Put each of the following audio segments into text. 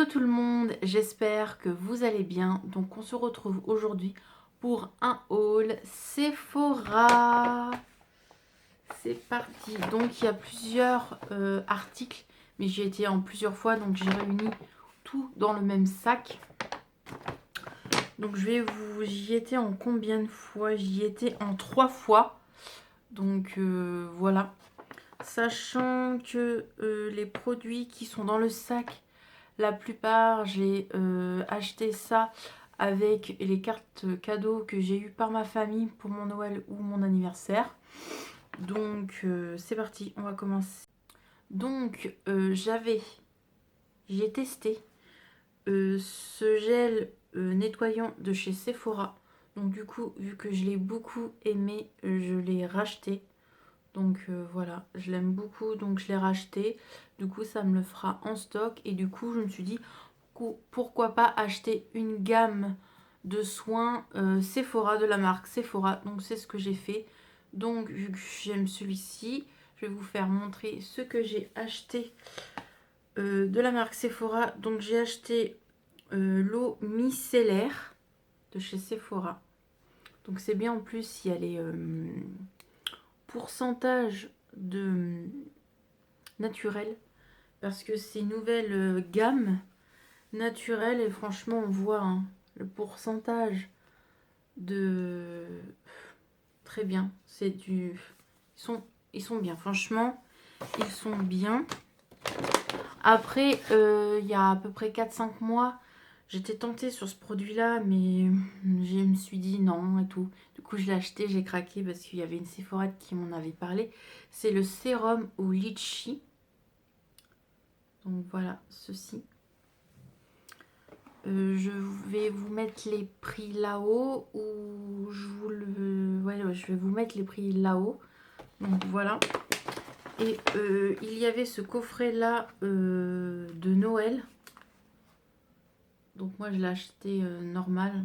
Hello tout le monde, j'espère que vous allez bien. Donc on se retrouve aujourd'hui pour un haul Sephora. C'est parti. Donc il y a plusieurs articles, mais j'y étais en plusieurs fois, donc j'ai réuni tout dans le même sac. Donc j'y étais en combien de fois? J'y étais en 3 fois. Donc voilà. Sachant que les produits qui sont dans le sac, la plupart, j'ai acheté ça avec les cartes cadeaux que j'ai eues par ma famille pour mon Noël ou mon anniversaire. Donc, c'est parti, on va commencer. Donc, j'ai testé ce gel nettoyant de chez Sephora. Donc, du coup, vu que je l'ai beaucoup aimé, je l'ai racheté. Donc voilà, je l'aime beaucoup, donc je l'ai racheté. Du coup, ça me le fera en stock. Et du coup, je me suis dit, pourquoi pas acheter une gamme de soins Sephora, de la marque Sephora. Donc c'est ce que j'ai fait. Donc vu que j'aime celui-ci, je vais vous faire montrer ce que j'ai acheté de la marque Sephora. Donc j'ai acheté l'eau micellaire de chez Sephora. Donc c'est bien, en plus il y a les pourcentages de naturel, parce que c'est une nouvelle gamme naturelle et franchement on voit hein, le pourcentage de très bien, c'est du ils sont bien, franchement ils sont bien. Après il y a à peu près 4-5 mois j'étais tentée sur ce produit là, mais je me suis dit non et tout. Du coup je l'ai acheté, j'ai craqué parce qu'il y avait une Sephora qui m'en avait parlé. C'est le sérum au litchi. Donc voilà, ceci. Je vais vous mettre les prix là-haut, ou je vous le... Ouais, je vais vous mettre les prix là-haut. Donc voilà. Et il y avait ce coffret-là de Noël. Donc moi je l'ai acheté normal,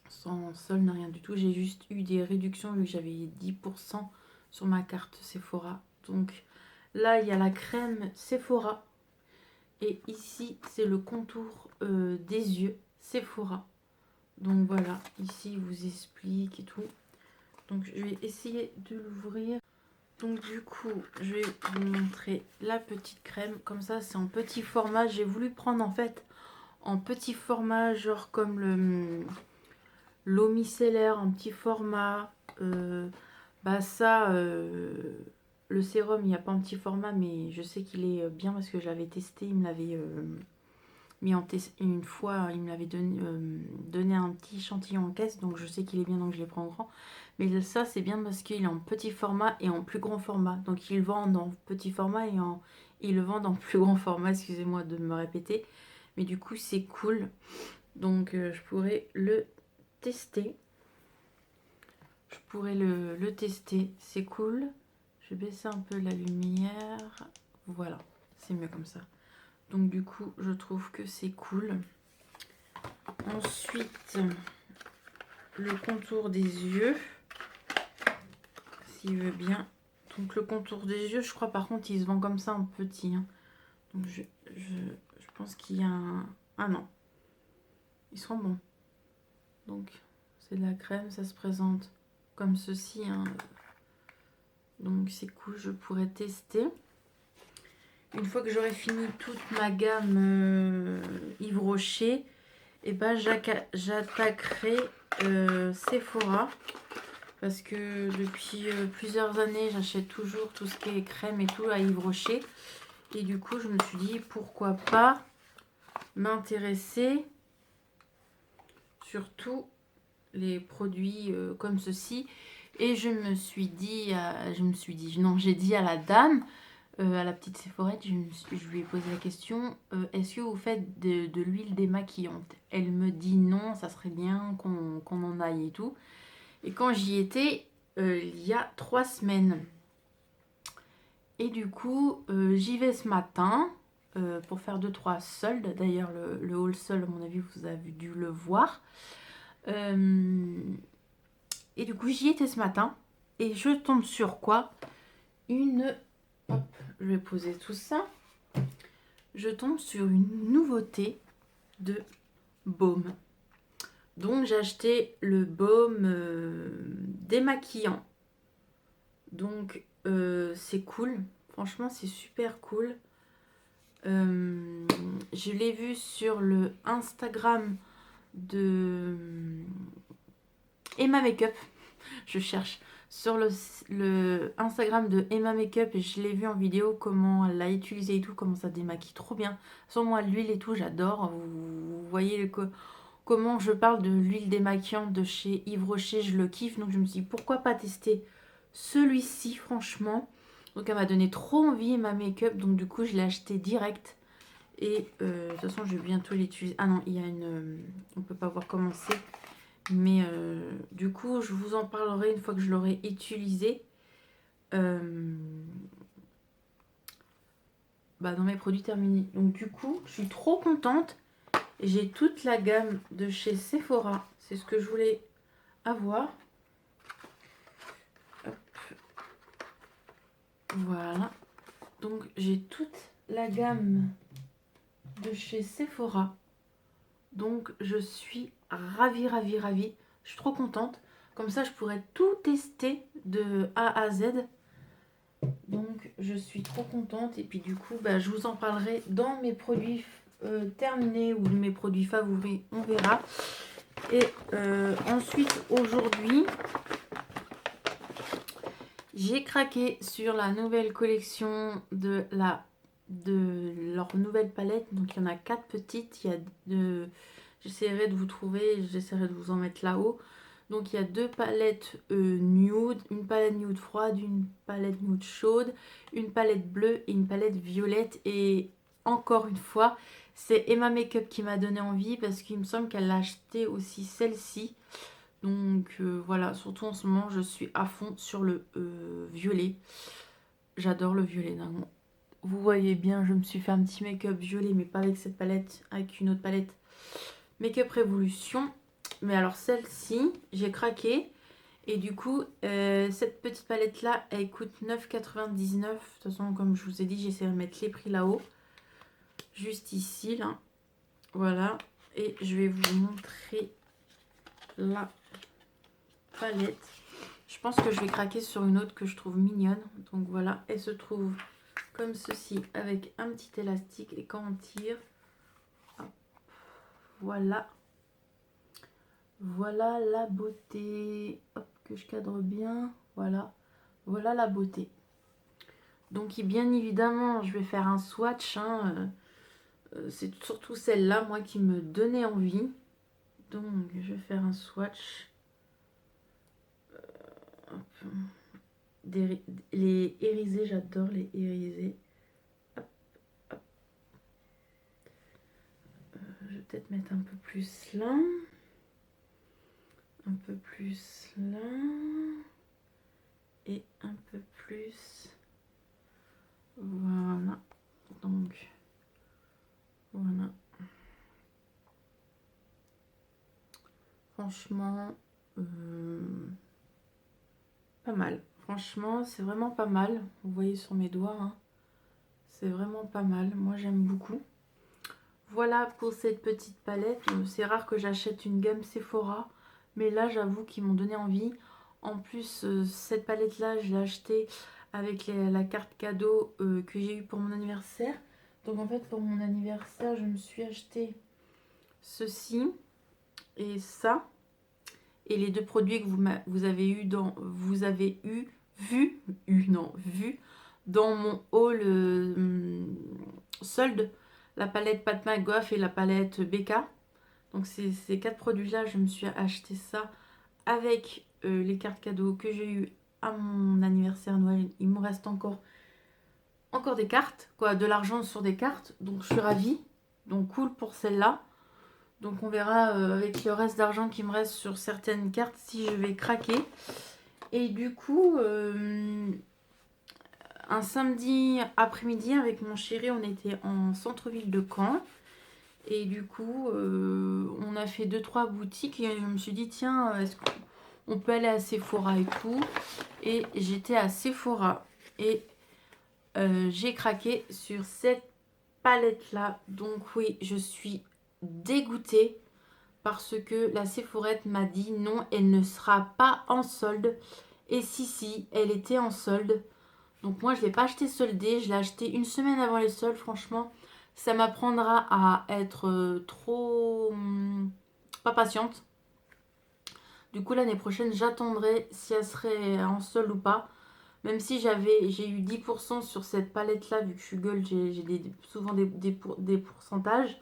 sans solde, rien du tout. J'ai juste eu des réductions vu que j'avais 10% sur ma carte Sephora. Donc là il y a la crème Sephora. Et ici, c'est le contour des yeux Sephora. Donc voilà, ici, il vous explique et tout. Donc je vais essayer de l'ouvrir. Donc du coup, je vais vous montrer la petite crème. Comme ça, c'est en petit format. J'ai voulu prendre en fait en petit format, genre comme l'eau micellaire en petit format. Bah ça... le sérum, il n'y a pas en petit format, mais je sais qu'il est bien parce que je l'avais testé. Il me l'avait mis en test une fois. Il me l'avait donné un petit échantillon en caisse. Donc je sais qu'il est bien, donc je les prends en grand. Mais ça, c'est bien parce qu'il est en petit format et en plus grand format. Donc ils le vendent en petit format et ils le vendent en plus grand format. Excusez-moi de me répéter. Mais du coup, c'est cool. Donc je pourrais le tester. Je pourrais le tester. C'est cool. Je vais baisser un peu la lumière. Voilà, c'est mieux comme ça. Donc du coup, je trouve que c'est cool. Ensuite, le contour des yeux. S'il veut bien. Donc le contour des yeux, je crois par contre, il se vend comme ça en petit. Hein. Donc je pense qu'il y a un... Ah non. Ils sont bons. Donc c'est de la crème, ça se présente comme ceci. Hein. Donc c'est cool, je pourrais tester. Une fois que j'aurai fini toute ma gamme Yves Rocher, et ben j'attaquerai Sephora. Parce que depuis plusieurs années, j'achète toujours tout ce qui est crème et tout à Yves Rocher. Et du coup, je me suis dit, pourquoi pas m'intéresser surtout les produits comme ceci. Et je me suis dit, non, j'ai dit à la dame, à la petite Sephorette, je lui ai posé la question, est-ce que vous faites de l'huile démaquillante? Elle me dit non, ça serait bien qu'on en aille et tout. Et quand j'y étais, il y a 3 semaines. Et du coup, j'y vais ce matin pour faire 2-3 soldes. D'ailleurs, le haul solde, à mon avis, vous avez dû le voir. Et du coup, j'y étais ce matin. Et je tombe sur quoi? Hop, je vais poser tout ça. je tombe sur une nouveauté de baume. Donc j'ai acheté le baume démaquillant. Donc c'est cool, franchement c'est super cool. Je l'ai vu sur le Instagram de Emma Makeup. Je cherche sur le Instagram de Emma Makeup et je l'ai vu en vidéo comment elle l'a utilisé et tout, comment ça démaquille trop bien. Sans moi l'huile et tout, j'adore. Vous voyez comment je parle de l'huile démaquillante de chez Yves Rocher, je le kiffe. Donc je me suis dit pourquoi pas tester celui-ci franchement. Donc elle m'a donné trop envie Emma Makeup, donc du coup je l'ai acheté direct. Et de toute façon je vais bientôt l'utiliser. Ah non, il y a une... on peut pas voir comment c'est. Mais du coup, je vous en parlerai une fois que je l'aurai utilisé dans mes produits terminés. Donc du coup, je suis trop contente. J'ai toute la gamme de chez Sephora. C'est ce que je voulais avoir. Hop. Voilà. Donc j'ai toute la gamme de chez Sephora. Donc je suis ravie, ravie, ravie. Je suis trop contente. Comme ça, je pourrais tout tester de A à Z. Donc je suis trop contente. Et puis du coup, je vous en parlerai dans mes produits terminés ou mes produits favoris. On verra. Et ensuite, aujourd'hui, j'ai craqué sur la nouvelle collection de leur nouvelle palette. Donc il y en a 4 petites. J'essaierai de vous trouver, j'essaierai de vous en mettre là-haut. Donc il y a 2 palettes nude, une palette nude froide, une palette nude chaude, une palette bleue et une palette violette. Et encore une fois, c'est Emma Makeup qui m'a donné envie parce qu'il me semble qu'elle a acheté aussi celle-ci. Donc voilà, surtout en ce moment, je suis à fond sur le violet. J'adore le violet. Vous voyez bien, je me suis fait un petit make-up violet, mais pas avec cette palette, avec une autre palette. Make-up Révolution. Mais alors celle-ci, j'ai craqué. Et du coup, cette petite palette-là, elle coûte 9,99. De toute façon, comme je vous ai dit, j'essaie de mettre les prix là-haut. Juste ici, là. Voilà. Et je vais vous montrer la palette. Je pense que je vais craquer sur une autre que je trouve mignonne. Donc voilà, elle se trouve comme ceci avec un petit élastique. Et quand on tire, hop, voilà. Voilà la beauté. Hop, que je cadre bien. Voilà. Voilà la beauté. Donc bien évidemment, je vais faire un swatch. C'est surtout celle-là, moi, qui me donnait envie. Donc je vais faire un swatch. Hop. Les irisés, j'adore les irisés. Hop, hop. Je vais peut-être mettre un peu plus là. Un peu plus là. Et un peu plus. Voilà. Donc, voilà. Franchement, pas mal. Franchement, c'est vraiment pas mal. Vous voyez sur mes doigts, hein. C'est vraiment pas mal. Moi, j'aime beaucoup. Voilà pour cette petite palette. C'est rare que j'achète une gamme Sephora. Mais là, j'avoue qu'ils m'ont donné envie. En plus, cette palette-là, je l'ai achetée avec la carte cadeau que j'ai eue pour mon anniversaire. Donc, en fait, pour mon anniversaire, je me suis acheté ceci et ça. Et les 2 produits que vous avez vu dans mon haul solde, la palette Pat McGrath et la palette BK. Donc ces 4 produits-là, je me suis acheté ça avec les cartes cadeaux que j'ai eues à mon anniversaire Noël. Il me reste encore des cartes, de l'argent sur des cartes. Donc je suis ravie. Donc cool pour celle-là. Donc on verra avec le reste d'argent qui me reste sur certaines cartes si je vais craquer. Et du coup, un samedi après-midi avec mon chéri, on était en centre-ville de Caen. Et du coup, on a fait 2-3 boutiques et je me suis dit, tiens, est-ce qu'on peut aller à Sephora et tout. Et j'étais à Sephora et j'ai craqué sur cette palette là. Donc oui, je suis dégoûtée parce que la Sephorette m'a dit non, elle ne sera pas en solde. Et si, elle était en solde. Donc moi, je ne l'ai pas acheté soldé, je l'ai acheté une semaine avant les soldes. Franchement, ça m'apprendra à être trop pas patiente. Du coup, l'année prochaine, j'attendrai si elle serait en solde ou pas. Même si j'ai eu 10% sur cette palette-là, vu que je suis gold, j'ai souvent des pourcentages.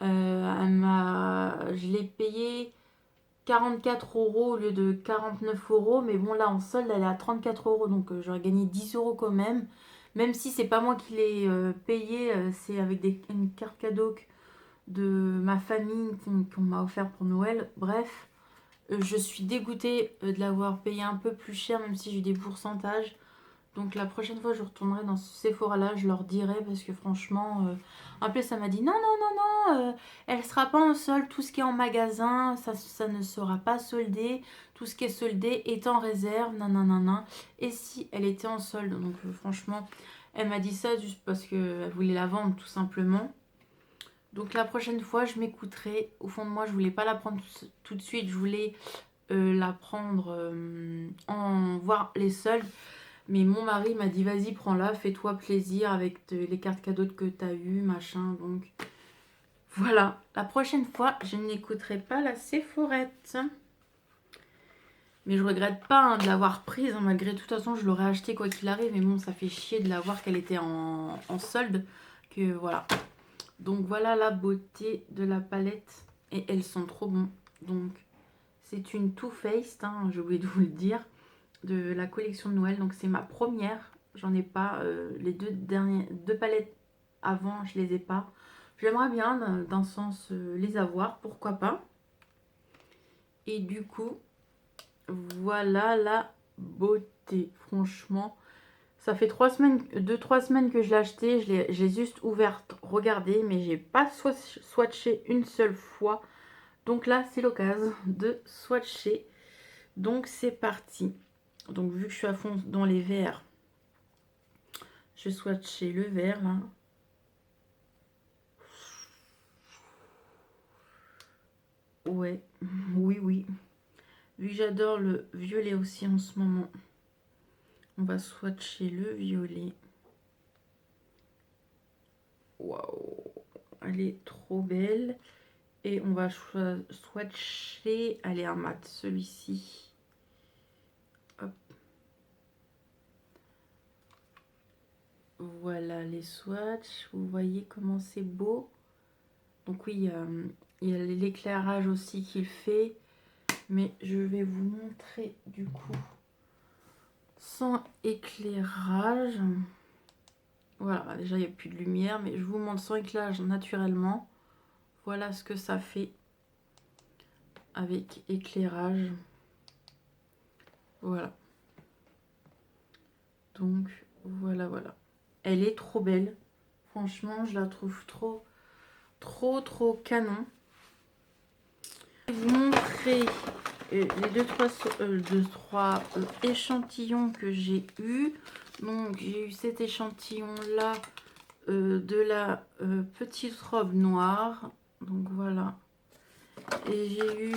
Je l'ai payé 44 euros au lieu de 49 euros. Mais bon, là, en solde, elle est à 34 euros. Donc, j'aurais gagné 10 euros quand même. Même si c'est pas moi qui l'ai payé, c'est avec une carte cadeau de ma famille qu'on m'a offert pour Noël. Bref, je suis dégoûtée de l'avoir payé un peu plus cher, même si j'ai eu des pourcentages. Donc la prochaine fois, je retournerai dans ce Sephora-là, je leur dirai parce que franchement, en plus, ça m'a dit non, non, non, non, elle sera pas en solde. Tout ce qui est en magasin, ça ne sera pas soldé. Tout ce qui est soldé est en réserve, non, non, non, non. Et si elle était en solde, donc franchement, elle m'a dit ça juste parce qu'elle voulait la vendre tout simplement. Donc la prochaine fois, je m'écouterai. Au fond de moi, je voulais pas la prendre tout de suite, je voulais la prendre en voir les soldes. Mais mon mari m'a dit, vas-y, prends-la, fais-toi plaisir avec les cartes cadeaux que tu as eues, machin. Donc, voilà. La prochaine fois, je n'écouterai pas la Sephorette. Mais je regrette pas de l'avoir prise, malgré tout. De toute façon, je l'aurais acheté quoi qu'il arrive. Mais bon, ça fait chier de la voir qu'elle était en solde. Que voilà. Donc, voilà la beauté de la palette. Et elles sont trop bonnes. Donc, c'est une Too Faced, hein, j'ai oublié de vous le dire, de la collection de Noël. Donc c'est ma première, j'en ai pas les deux palettes avant, je les ai pas. J'aimerais bien d'un sens les avoir, pourquoi pas. Et du coup, voilà la beauté. Franchement, ça fait 2-3 semaines que je l'ai acheté. J'ai juste ouverte, regardé, mais j'ai pas swatché une seule fois. Donc là, c'est l'occasion de swatcher. Donc c'est parti. Donc vu que je suis à fond dans les verts, je vais swatcher le vert là. Ouais, oui, oui. Vu que j'adore le violet aussi en ce moment, on va swatcher le violet. Waouh, elle est trop belle. Et on va swatcher, allez, un mat, celui-ci. Hop. Voilà les swatchs. Vous voyez comment c'est beau. Donc oui, il y a l'éclairage aussi qu'il fait. Mais je vais vous montrer du coup sans éclairage. Voilà, déjà il n'y a plus de lumière, mais je vous montre sans éclairage naturellement. Voilà ce que ça fait avec éclairage. Voilà. Donc voilà, voilà. Elle est trop belle. Franchement, je la trouve trop canon. Je vais vous montrer les deux trois échantillons que j'ai eu. Donc j'ai eu cet échantillon là de la petite robe noire. Donc voilà. Et j'ai eu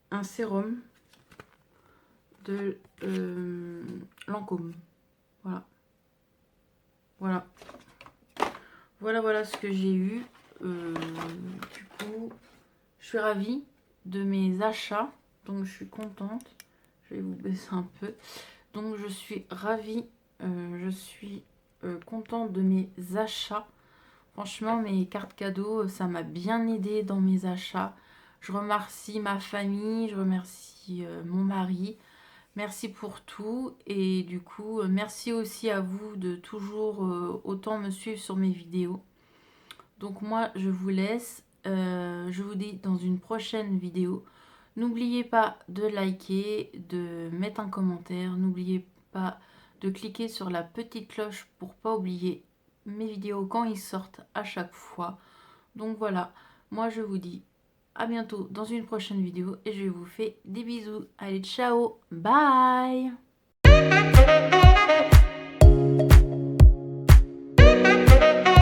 un sérum de Lancôme. Voilà. Voilà. Voilà ce que j'ai eu. Du coup, je suis ravie de mes achats. Donc je suis contente. Je vais vous baisser un peu. Donc je suis ravie. Je suis contente de mes achats. Franchement, mes cartes cadeaux, ça m'a bien aidé dans mes achats. Je remercie ma famille, je remercie mon mari. Merci pour tout. Et du coup, merci aussi à vous de toujours autant me suivre sur mes vidéos. Donc moi, je vous laisse. Je vous dis dans une prochaine vidéo. N'oubliez pas de liker, de mettre un commentaire. N'oubliez pas de cliquer sur la petite cloche pour pas oublier mes vidéos quand ils sortent à chaque fois. Donc voilà, moi je vous dis à bientôt dans une prochaine vidéo et je vous fais des bisous. Allez, ciao, bye.